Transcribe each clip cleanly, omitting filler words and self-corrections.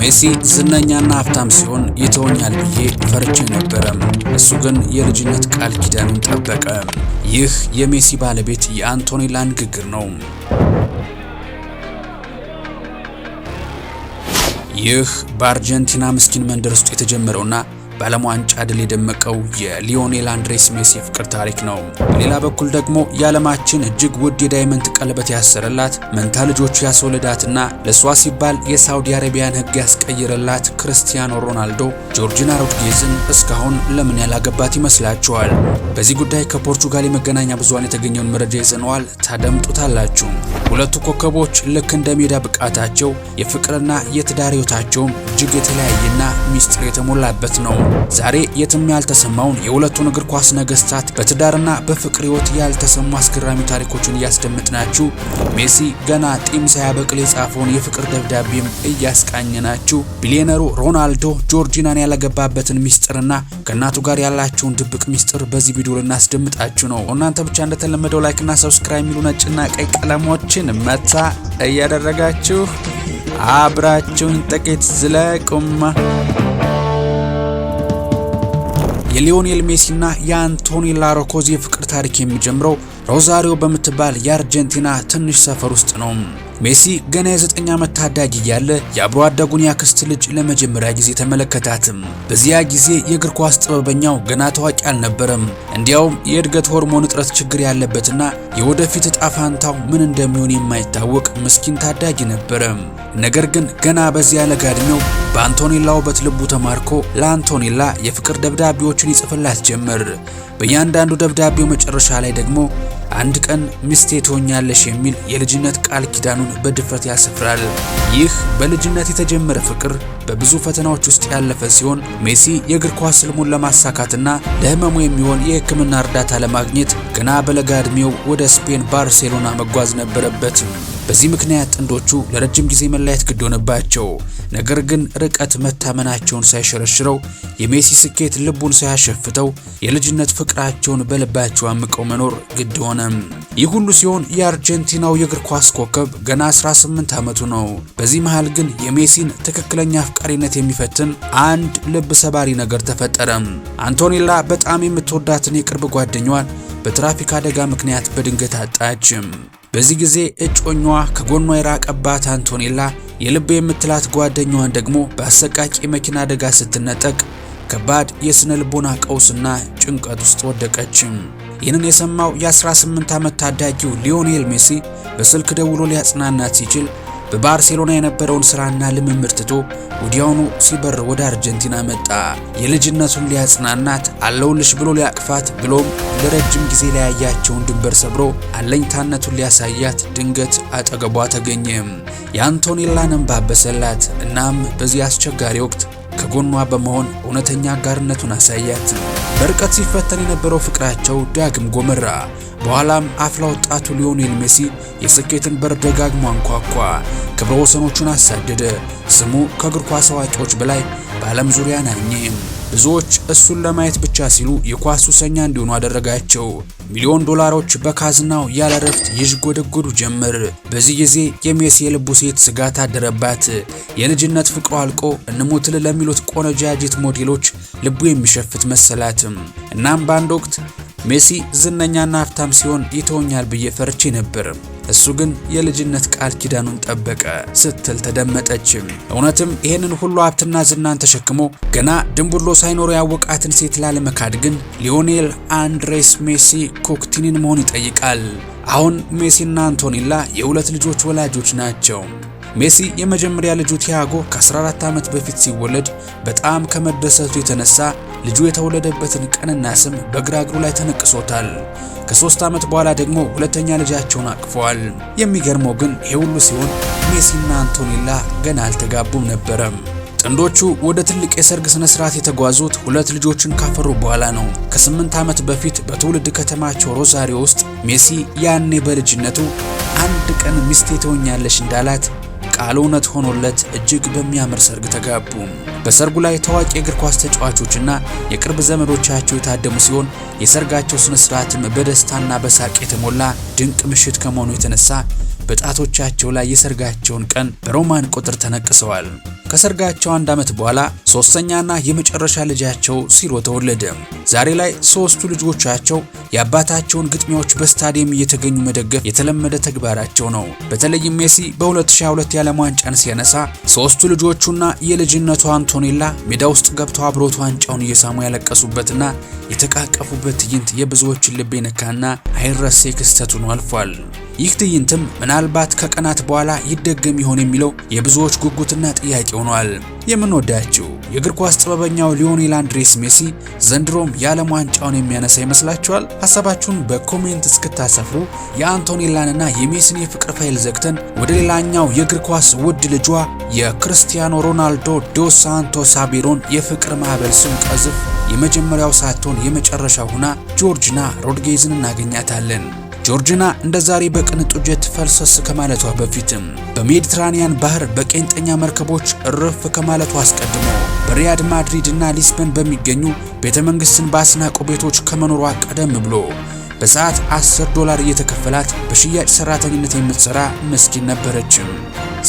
ሜሲ ዝነኛና ሀብታም ሲሆን ይተወኛል ብዬ ፈርቼ ነበረ። እሱ ግን የልጅነት ቃል ኪዳኑን ጠበቀ። ይህ የሜሲ ባለቤት የአንቶኔላ ንግግር ነው። ይህ በአርጀንቲና ምስኪን መንደር ውስጥ የተጀመረውና በዓለም ዋንጫ ድል የደመቀው የሊዮኔል አንድሬስ ሜሲ ፍቅር ታሪክ ነው። በሌላ በኩል ደግሞ የዓለማችን እጅግ ውድ የዳይመንድ ቀለበት ያሰረላት መንታ ልጆቹ ያስወለዳትና ለሷ ሲባል የሳውዲ አረቢያን ሕግ ያስቀየረላት ክርስቲያኖ ሮናልዶ ጆርጂና ሮድሪጌዝን እስካሁን ለምን ያላገባት ይመስላችኋል? በዚህ ጉዳይ ከፖርቹጋል የመገናኛ ብዙሃን የተገኘውን መረጃ ይዘነዋል፣ ታደምጡታላችሁ። ሁለቱ ኮከቦች ልክ እንደ ሜዳ ብቃታቸው የፍቅርና የትዳር ሕይወታቸውም እጅግ የተለያየና ሚስጥር የተሞላበት ነው። ዛሬ የትም ያልተሰማውን የሁለቱን እግር ኳስ ነገስታት በትዳርና በፍቅር ሕይወት ያልተሰሙ አስገራሚ ታሪኮችን እያስደመጥናችሁ ሜሲ ገና ጢም ሳያበቅል የጻፈውን የፍቅር ደብዳቤም እያስቃኘናችሁ ቢሊዮነሩ ሮናልዶ ጆርጂናን ያላገባበትን ሚስጥርና ከእናቱ ጋር ያላቸውን ድብቅ ሚስጥር በዚህ ቪዲዮ ልናስደምጣችሁ ነው። እናንተ ብቻ እንደተለመደው ላይክና ሰብስክራይብ የሚሉ ነጭና ቀይ ቀለሞችን መታ እያደረጋችሁ አብራችሁን ጥቂት ዝለቁማ። የሊዮኔል ሜሲና የአንቶኔላ ሮኮዝ የፍቅር ታሪክ የሚጀምረው ሮዛሪዮ በምትባል የአርጀንቲና ትንሽ ሰፈር ውስጥ ነው። ሜሲ ገና የ9 ዓመት ታዳጊ እያለ የአብሮ አደጉን ያክስት ልጅ ለመጀመሪያ ጊዜ ተመለከታትም። በዚያ ጊዜ የእግር ኳስ ጥበበኛው ገና ታዋቂ አልነበረም። እንዲያውም የእድገት ሆርሞን እጥረት ችግር ያለበትና የወደፊት እጣ ፋንታው ምን እንደሚሆን የማይታወቅ ምስኪን ታዳጊ ነበረ። ነገር ግን ገና በዚያ ለጋ ዕድሜው በአንቶኔላ ውበት ልቡ ተማርኮ ለአንቶኔላ የፍቅር ደብዳቤዎችን ይጽፍላት ጀመር። በእያንዳንዱ ደብዳቤው መጨረሻ ላይ ደግሞ አንድ ቀን ሚስቴ ትሆኛለሽ የሚል የልጅነት ቃል ኪዳኑን በድፍረት ያሰፍራል። ይህ በልጅነት የተጀመረ ፍቅር በብዙ ፈተናዎች ውስጥ ያለፈ ሲሆን ሜሲ የእግር ኳስ ህልሙን ለማሳካትና ለህመሙ የሚሆን የሕክምና እርዳታ ለማግኘት ገና በለጋ ዕድሜው ወደ ስፔን ባርሴሎና መጓዝ ነበረበት። በዚህ ምክንያት ጥንዶቹ ለረጅም ጊዜ መለያየት ግድ ሆነባቸው። ነገር ግን ርቀት መታመናቸውን ሳይሸረሽረው የሜሲ ስኬት ልቡን ሳያሸፍተው የልጅነት ፍቅራቸውን በልባቸው አምቀው መኖር ግድ ሆነ። ይህ ሁሉ ሲሆን የአርጀንቲናው የእግር ኳስ ኮከብ ገና 18 ዓመቱ ነው። በዚህ መሃል ግን የሜሲን ትክክለኛ አፍቃሪነት የሚፈትን አንድ ልብ ሰባሪ ነገር ተፈጠረ። አንቶኔላ በጣም የምትወዳትን የቅርብ ጓደኛዋን በትራፊክ አደጋ ምክንያት በድንገት አጣች። በዚህ ጊዜ እጮኛዋ ከጎኗ የራቀባት አንቶኔላ የልብ የምትላት ጓደኛዋን ደግሞ በአሰቃቂ መኪና አደጋ ስትነጠቅ ከባድ የስነ ልቦና ቀውስና ጭንቀት ውስጥ ወደቀች። ይህንን የሰማው የ18 ዓመት ታዳጊው ሊዮኔል ሜሲ በስልክ ደውሎ ሊያጽናናት ሲችል በባርሴሎና የነበረውን ስራና ልምምድ ትቶ ወዲያውኑ ሲበር ወደ አርጀንቲና መጣ። የልጅነቱን ሊያጽናናት አለውልሽ ብሎ ሊያቅፋት ብሎም ለረጅም ጊዜ ሊያያቸውን ድንበር ሰብሮ አለኝታነቱን ሊያሳያት ድንገት አጠገቧ ተገኘ። የአንቶኔላን እንባ አበሰላት። እናም በዚህ አስቸጋሪ ወቅት ከጎኗ በመሆን እውነተኛ አጋርነቱን አሳያት። በርቀት ሲፈተን የነበረው ፍቅራቸው ዳግም ጎመራ። በኋላም አፍላ ወጣቱ ሊዮኔል ሜሲ የስኬትን በር ደጋግሞ አንኳኳ፣ ክብረ ወሰኖቹን አሳደደ። ስሙ ከእግር ኳስ አዋቂዎች በላይ በዓለም ዙሪያ ናኘ። ብዙዎች እሱን ለማየት ብቻ ሲሉ የኳስ ሱሰኛ እንዲሆኑ አደረጋቸው። ሚሊዮን ዶላሮች በካዝናው ያለ ረፍት ይዥጎደጎዱ ጀመር። በዚህ ጊዜ የሜሲ የልቡ ሴት ስጋት አደረባት። የልጅነት ፍቅሩ አልቆ እንሙትል ለሚሉት ቆነጃጅት ሞዴሎች ልቡ የሚሸፍት መሰላት። እናም በአንድ ወቅት ሜሲ ዝነኛና ሀብታም ሲሆን ይተወኛል ብዬ ፈርቼ ነበር፣ እሱ ግን የልጅነት ቃል ኪዳኑን ጠበቀ ስትል ተደመጠች። እውነትም ይህንን ሁሉ ሀብትና ዝናን ተሸክሞ ገና ድንቡሎ ሳይኖር ያወቃትን ሴት ላለመካድ ግን ሊዮኔል አንድሬስ ሜሲ ኮክቲኒን መሆን ይጠይቃል። አሁን ሜሲና አንቶኔላ የሁለት ልጆች ወላጆች ናቸው። ሜሲ የመጀመሪያ ልጁ ቲያጎ ከ14 ዓመት በፊት ሲወለድ በጣም ከመደሰቱ የተነሳ ልጁ የተወለደበትን ቀንና ስም በግራ እግሩ ላይ ተነቅሶታል። ከ3 ዓመት በኋላ ደግሞ ሁለተኛ ልጃቸውን አቅፈዋል። የሚገርመው ግን ይሄ ሁሉ ሲሆን ሜሲና አንቶኔላ ገና አልተጋቡም ነበረ። ጥንዶቹ ወደ ትልቅ የሰርግ ስነ ስርዓት የተጓዙት ሁለት ልጆችን ካፈሩ በኋላ ነው። ከ8 ዓመት በፊት በትውልድ ከተማቸው ሮዛሪዮ ውስጥ ሜሲ ያኔ በልጅነቱ አንድ ቀን ሚስቴ ትሆኛለሽ እንዳላት ቃሉ እውነት ሆኖለት እጅግ በሚያምር ሰርግ ተጋቡ። በሰርጉ ላይ ታዋቂ የእግር ኳስ ተጫዋቾችና የቅርብ ዘመዶቻቸው የታደሙ ሲሆን የሰርጋቸው ስነ ስርዓትም በደስታና በሳቅ የተሞላ ድንቅ ምሽት ከመሆኑ የተነሳ በጣቶቻቸው ላይ የሰርጋቸውን ቀን በሮማን ቁጥር ተነቅሰዋል። ከሰርጋቸው 1 ዓመት በኋላ ሶስተኛና የመጨረሻ ልጃቸው ሲሮ ተወለደ። ዛሬ ላይ ሶስቱ ልጆቻቸው የአባታቸውን ግጥሚያዎች በስታዲየም እየተገኙ መደገፍ የተለመደ ተግባራቸው ነው። በተለይም ሜሲ በ2022 የዓለም ዋንጫን ሲያነሳ ሶስቱ ልጆቹና የልጅነቷ አንቶኔላ ሜዳ ውስጥ ገብተው አብሮት ዋንጫውን እየሳሙ ያለቀሱበትና የተቃቀፉበት ትዕይንት የብዙዎችን ልብ የነካና አይረሴ ክስተት ሆኖ አልፏል። ይህ ትዕይንትም ምናልባት ከቀናት በኋላ ይደገም ይሆን የሚለው የብዙዎች ጉጉትና ጥያቄ ሆኗል። የምንወዳችሁ የእግር ኳስ ጥበበኛው ሊዮኔል አንድሬስ ሜሲ ዘንድሮም የዓለም ዋንጫውን የሚያነሳ ይመስላችኋል? ሐሳባችሁን በኮሜንት እስክታሰፍሩ የአንቶኔላንና የሜሲን የፍቅር ፋይል ዘግተን ወደ ሌላኛው የእግር ኳስ ውድ ልጇ የክርስቲያኖ ሮናልዶ ዶስ ሳንቶስ አቬሮን የፍቅር ማዕበል ስንቀዝፍ የመጀመሪያው ሳትሆን የመጨረሻው ሆና ጆርጂና ሮድሪጌዝን እናገኛታለን። ጆርጂና እንደዛሬ በቅንጡ ጀት ፈልሰስ ከማለቷ በፊትም በሜዲትራኒያን ባህር በቄንጠኛ መርከቦች እርፍ ከማለቷ አስቀድሞ በሪያድ ማድሪድ እና ሊስበን በሚገኙ ቤተመንግስትን ባስናቁ ቤቶች ከመኖሯ ቀደም ብሎ በሰዓት $10 እየተከፈላት በሽያጭ ሰራተኝነት የምትሰራ ምስኪን ነበረችም።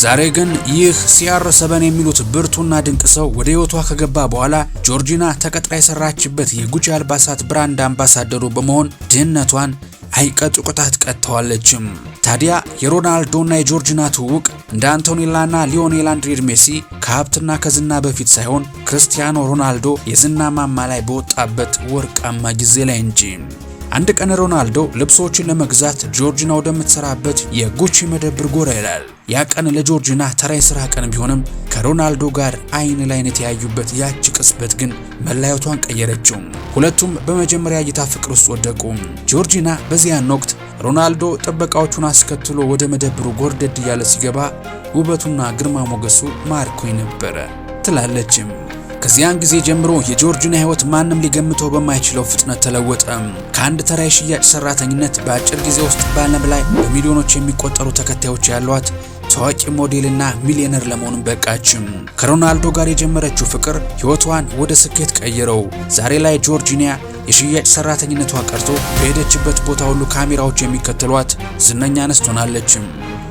ዛሬ ግን ይህ CR7 የሚሉት ብርቱና ድንቅ ሰው ወደ ህይወቷ ከገባ በኋላ ጆርጂና ተቀጥራ የሰራችበት የጉቺ አልባሳት ብራንድ አምባሳደሩ በመሆን ድህነቷን አይቀጡ ቅጣት ቀጥተዋለችም። ታዲያ የሮናልዶና የጆርጂና ትውውቅ እንደ አንቶኔላና ሊዮኔል አንድሬስ ሜሲ ከሀብትና ከዝና በፊት ሳይሆን ክርስቲያኖ ሮናልዶ የዝና ማማ ላይ በወጣበት ወርቃማ ጊዜ ላይ እንጂ። አንድ ቀን ሮናልዶ ልብሶችን ለመግዛት ጆርጂና ወደምትሰራበት የጉቺ መደብር ጎራ ይላል። ያ ቀን ለጆርጂና ተራ የሥራ ቀን ቢሆንም ከሮናልዶ ጋር አይን ላይን የተያዩበት ያቺ ቅጽበት ግን መለያየቷን ቀየረችው። ሁለቱም በመጀመሪያ እይታ ፍቅር ውስጥ ወደቁ። ጆርጂና በዚያን ወቅት ሮናልዶ ጥበቃዎቹን አስከትሎ ወደ መደብሩ ጎርደድ እያለ ሲገባ ውበቱና ግርማ ሞገሱ ማርኮኝ ነበረ ትላለችም። ከዚያን ጊዜ ጀምሮ የጆርጂና ህይወት ማንም ሊገምተው በማይችለው ፍጥነት ተለወጠ። ከአንድ ተራ የሽያጭ ሰራተኝነት በአጭር ጊዜ ውስጥ በዓለም ላይ በሚሊዮኖች የሚቆጠሩ ተከታዮች ያሏት ታዋቂ ሞዴልና ሚሊዮነር ለመሆን በቃችም። ከሮናልዶ ጋር የጀመረችው ፍቅር ህይወቷን ወደ ስኬት ቀየረው። ዛሬ ላይ ጆርጂና የሽያጭ ሰራተኝነቷ ቀርቶ በሄደችበት ቦታ ሁሉ ካሜራዎች የሚከተሏት ዝነኛ አንስት ሆናለችም።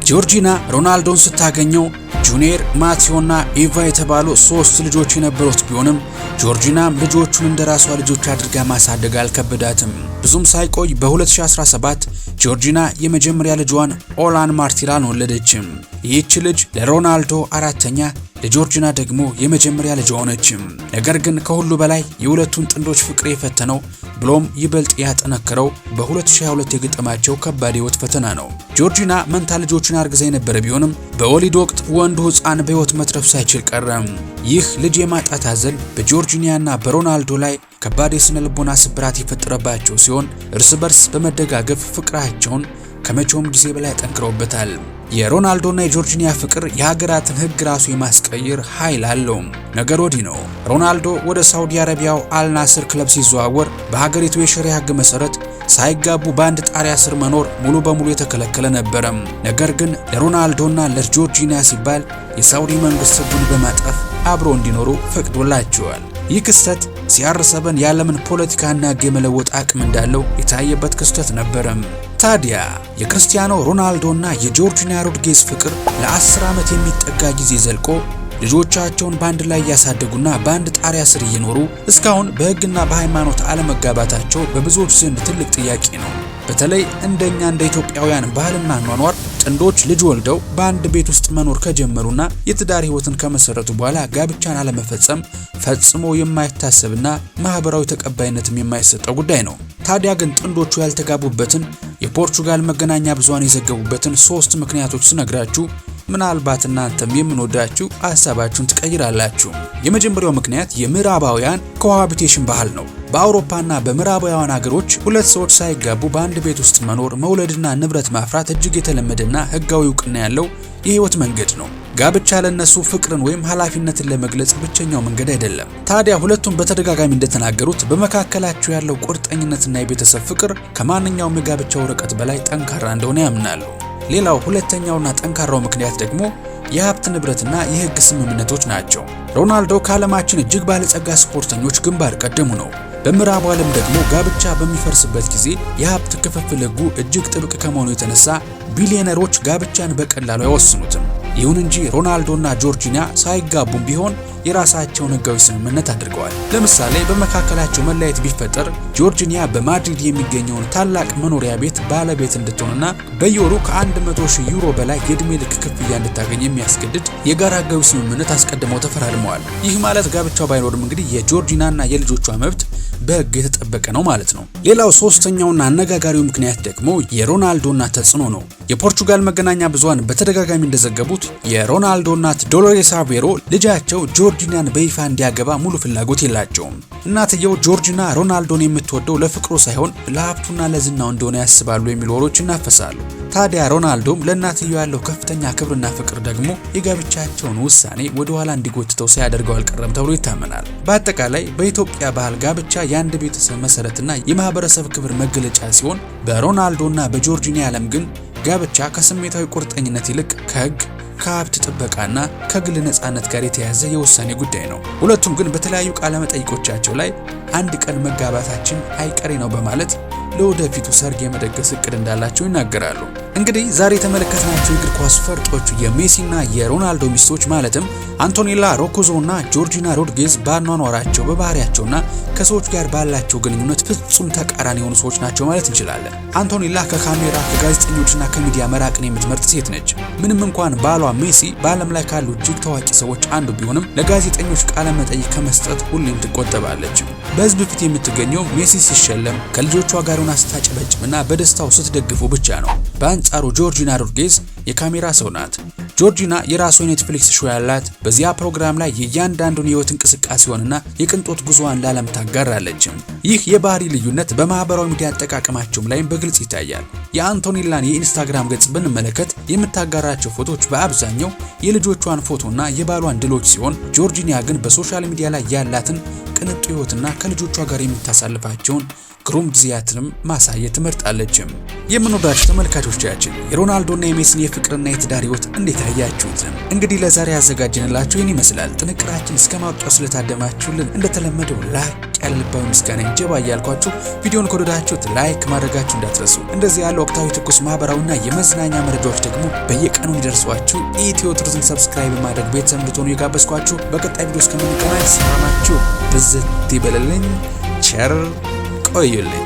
ጆርጂና ሮናልዶን ስታገኘው ጁኒየር፣ ማቴዎና ኢቫ የተባሉ 3 ልጆች የነበሩት ቢሆንም ጆርጂናም ልጆቹን እንደራሷ ልጆች አድርጋ ማሳደግ አልከበዳትም። ብዙም ሳይቆይ በ2017 ጆርጂና የመጀመሪያ ልጇን ኦላን ማርቲላን ወለደችም። ይህች ልጅ ለሮናልዶ 4ኛ ለጆርጂና ደግሞ የመጀመሪያ ልጅ ሆነችም። ነገር ግን ከሁሉ በላይ የሁለቱን ጥንዶች ፍቅር የፈተነው ብሎም ይበልጥ ያጠነከረው በ2022 የገጠማቸው ከባድ ህይወት ፈተና ነው። ጆርጂና መንታ ልጆችን አርግዛ የነበረ ቢሆንም በወሊድ ወቅት ወንዱ ህፃን በህይወት መትረፍ ሳይችል ቀረም። ይህ ልጅ የማጣት ሐዘን በጆርጂናና በሮናልዶ ላይ ከባድ የስነ ልቦና ስብራት የፈጠረባቸው ሲሆን እርስ በርስ በመደጋገፍ ፍቅራቸውን ከመቼውም ጊዜ በላይ ጠንክረውበታል። የሮናልዶና የጆርጂና ፍቅር የሀገራትን ህግ ራሱ የማስቀየር ኃይል አለው። ነገር ወዲህ ነው። ሮናልዶ ወደ ሳውዲ አረቢያው አልናስር ክለብ ሲዘዋወር በሀገሪቱ የሸሪዓ ህግ መሰረት ሳይጋቡ በአንድ ጣሪያ ስር መኖር ሙሉ በሙሉ የተከለከለ ነበረም። ነገር ግን ለሮናልዶና ለጆርጂና ሲባል የሳውዲ መንግስት ህጉን በማጠፍ አብሮ እንዲኖሩ ፈቅዶላቸዋል። ይህ ክስተት CR7 የዓለምን ፖለቲካና ህግ የመለወጥ አቅም እንዳለው የታየበት ክስተት ነበረም። ታዲያ የክርስቲያኖ ሮናልዶና የጆርጂና ሮድሪጌዝ ፍቅር ለ10 ዓመት የሚጠጋ ጊዜ ዘልቆ ልጆቻቸውን በአንድ ላይ ያሳደጉና በአንድ ጣሪያ ስር እየኖሩ እስካሁን በህግና በሃይማኖት አለመጋባታቸው በብዙዎች ዘንድ ትልቅ ጥያቄ ነው። በተለይ እንደኛ እንደ ኢትዮጵያውያን ባህልና ኗኗር ጥንዶች ልጅ ወልደው በአንድ ቤት ውስጥ መኖር ከጀመሩና የትዳር ህይወትን ከመሰረቱ በኋላ ጋብቻን አለመፈጸም ፈጽሞ የማይታሰብና ማህበራዊ ተቀባይነትም የማይሰጠው ጉዳይ ነው። ታዲያ ግን ጥንዶቹ ያልተጋቡበትን የፖርቹጋል መገናኛ ብዙሃን የዘገቡበትን 3 ምክንያቶች ስነግራችሁ ምናልባት እናንተም የምንወዳችሁ ሐሳባችሁን ትቀይራላችሁ። የመጀመሪያው ምክንያት የምዕራባውያን ኮሃቢቴሽን ባህል ነው። በአውሮፓና በምዕራባውያን ሀገሮች ሁለት ሰዎች ሳይጋቡ በአንድ ቤት ውስጥ መኖር፣ መውለድና ንብረት ማፍራት እጅግ የተለመደና ህጋዊ እውቅና ያለው የህይወት መንገድ ነው። ጋብቻ ለነሱ ፍቅርን ወይም ኃላፊነትን ለመግለጽ ብቸኛው መንገድ አይደለም። ታዲያ ሁለቱም በተደጋጋሚ እንደተናገሩት በመካከላቸው ያለው ቁርጠኝነትና የቤተሰብ ፍቅር ከማንኛውም የጋብቻ ወረቀት በላይ ጠንካራ እንደሆነ ያምናሉ። ሌላው ሁለተኛውና ጠንካራው ምክንያት ደግሞ የሀብት ንብረትና የህግ ስምምነቶች ናቸው። ሮናልዶ ከዓለማችን እጅግ ባለጸጋ ስፖርተኞች ግንባር ቀደሙ ነው። በምዕራቡ ዓለም ደግሞ ጋብቻ በሚፈርስበት ጊዜ የሀብት ክፍፍል ሕጉ እጅግ ጥብቅ ከመሆኑ የተነሳ ቢሊዮነሮች ጋብቻን በቀላሉ አይወስኑትም። ይሁን እንጂ ሮናልዶና ጆርጂና ሳይጋቡም ቢሆን የራሳቸውን ሕጋዊ ስምምነት አድርገዋል። ለምሳሌ በመካከላቸው መለያየት ቢፈጠር ጆርጂና በማድሪድ የሚገኘውን ታላቅ መኖሪያ ቤት ባለቤት እንድትሆንና በየወሩ ከ100,000 ዩሮ በላይ የዕድሜ ልክ ክፍያ እንድታገኝ የሚያስገድድ የጋራ ሕጋዊ ስምምነት አስቀድመው ተፈራርመዋል። ይህ ማለት ጋብቻው ባይኖርም እንግዲህ የጆርጂናና የልጆቿ መብት በሕግ የተጠበቀ ነው ማለት ነው። ሌላው ሶስተኛውና አነጋጋሪው ምክንያት ደግሞ የሮናልዶ እናት ተጽዕኖ ነው። የፖርቹጋል መገናኛ ብዙሃን በተደጋጋሚ እንደዘገቡት የሮናልዶ እናት ዶሎሬስ አቬሮ ልጃቸው ጆርጂናን በይፋ እንዲያገባ ሙሉ ፍላጎት የላቸውም። እናትየው ጆርጂና ሮናልዶን የምትወደው ለፍቅሩ ሳይሆን ለሀብቱና ለዝናው እንደሆነ ያስባሉ የሚሉ ወሬዎች ይናፈሳሉ። ታዲያ ሮናልዶም ለእናትየው ያለው ከፍተኛ ክብርና ፍቅር ደግሞ የጋብቻቸውን ውሳኔ ወደ ኋላ እንዲጎትተው ሳያደርገው አልቀረም ተብሎ ይታመናል። በአጠቃላይ በኢትዮጵያ ባህል ጋብቻ የአንድ ቤተሰብ መሰረትና የማህበረሰብ ክብር መገለጫ ሲሆን በሮናልዶና በጆርጂና ዓለም ግን ጋብቻ ከስሜታዊ ቁርጠኝነት ይልቅ ከህግ፣ ከሀብት ጥበቃና ከግል ነጻነት ጋር የተያያዘ የውሳኔ ጉዳይ ነው። ሁለቱም ግን በተለያዩ ቃለ መጠይቆቻቸው ላይ አንድ ቀን መጋባታችን አይቀሬ ነው በማለት ለወደፊቱ ሰርግ የመደገስ እቅድ እንዳላቸው ይናገራሉ። እንግዲህ ዛሬ የተመለከትናቸው የእግር ኳስ ፈርጦች የሜሲና የሮናልዶ ሚስቶች ማለትም አንቶኔላ ሮኮዞና ጆርጂና ሮድሪጌዝ በአኗኗራቸው በባህሪያቸውና ከሰዎች ጋር ባላቸው ግንኙነት ፍጹም ተቃራኒ የሆኑ ሰዎች ናቸው ማለት እንችላለን። አንቶኔላ ከካሜራ ከጋዜጠኞችና ከሚዲያ መራቅን የምትመርጥ ሴት ነች። ምንም እንኳን ባሏ ሜሲ በዓለም ላይ ካሉ እጅግ ታዋቂ ሰዎች አንዱ ቢሆንም ለጋዜጠኞች ቃለ መጠይቅ ከመስጠት ሁሌም ትቆጠባለች። በህዝብ ፊት የምትገኘው ሜሲ ሲሸለም ከልጆቿ ጋር ሆና ስታጨበጭብና በደስታው ስትደግፉ ብቻ ነው። በአንጻሩ ጆርጂና ሮድሪጌዝ የካሜራ ሰው ናት። ጆርጂና የራሷ ኔትፍሊክስ ሾው ያላት፣ በዚያ ፕሮግራም ላይ የእያንዳንዱን የህይወት እንቅስቃሴዋንና የቅንጦት ጉዞዋን ለዓለም ታጋራለች። ይህ የባህሪ ልዩነት በማህበራዊ ሚዲያ አጠቃቀማቸውም ላይም በግልጽ ይታያል። የአንቶኔላን የኢንስታግራም ገጽ ብንመለከት የምታጋራቸው ፎቶዎች በአብዛኛው የልጆቿን ፎቶና የባሏን ድሎች ሲሆን ጆርጂና ግን በሶሻል ሚዲያ ላይ ያላትን ቅንጡ ህይወትና ከልጆቿ ጋር የምታሳልፋቸውን ግሩም ጊዜያትንም ማሳየት ትመርጣለች። የምንወዳችሁ ተመልካቾቻችን የሮናልዶና የሜሲን የፍቅርና የትዳር ህይወት እንዴት አያችሁት? እንግዲህ ለዛሬ ያዘጋጀንላችሁ ይህን ይመስላል። ጥንቅራችን እስከ ማብቂያው ስለታደማችሁልን እንደተለመደው ላቅ ያለ ልባዊ ምስጋና እንጀባ እያልኳችሁ ቪዲዮን ከወደዳችሁት ላይክ ማድረጋችሁ እንዳትረሱ። እንደዚህ ያለ ወቅታዊ ትኩስ ማህበራዊና የመዝናኛ መረጃዎች ደግሞ በየቀኑ እንዲደርሷችሁ ኢትዮ ቱሪዝም ሰብስክራይብ ማድረግ ቤተሰብ እንድትሆኑ የጋበዝኳችሁ። በቀጣይ ቪዲዮ እስከምንገናኝ ሰላማችሁ ብዝት ይበልልኝ። ቸር ቆዩልኝ።